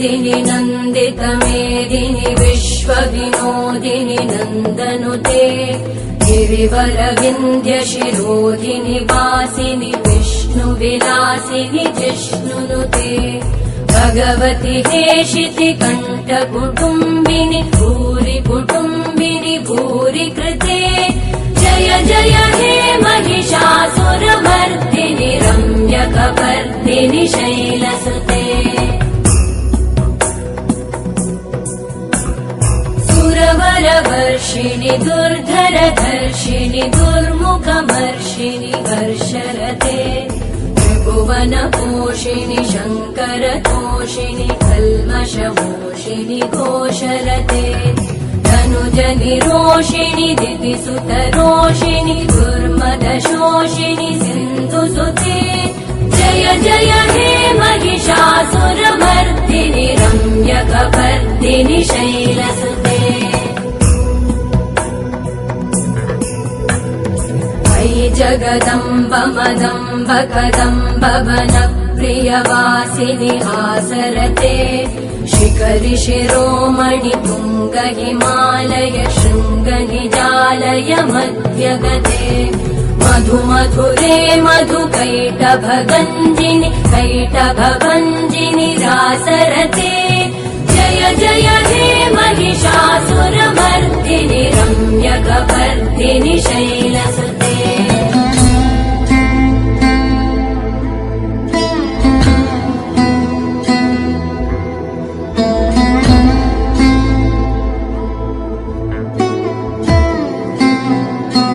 नन्दिनि नन्दितमेदिनि विश्वविनोदिनि नन्दनुते गिरिवरविन्ध्यशिरोधिनि वासिनि विष्णुविलासिनि जिष्णुनुते भगवति हेशिति कण्ठकुटुम्बिनि भूरि कुटुम्बिनि भूरि कृते जय जय हे महिषासुरमर्दिनि रम्यकपर्दिनि शैलसुते सुरवरवर्षिणि दुर्धरधर्षिणि दुर्मुखमर्षिणि हर्षरते त्रिभुवनपोषिणि शङ्करतोषिणि कल्मषमोषिणि घोषरते धनुजनिरोषिणि दितिसुतरोषिणि दुर्मदशोषिणि सिन्धुसुते जय जय हे महिषासुरमर्दिनि रम्यकपर्दिनि शैलसुते अयि जगदम्ब मदम्ब कदम्ब वनप्रियवासिनि हासरते शिखरि शिरोमणि तुङ्ग हिमालय शृङ्गनिजालय मध्यगते मधुमधुरे मधुकैटभगञ्जिनि कैटभभञ्जिनि रासरते जय जय हे महिषासुरमर्दिनि रम्यकपर्दिनि शैलसुते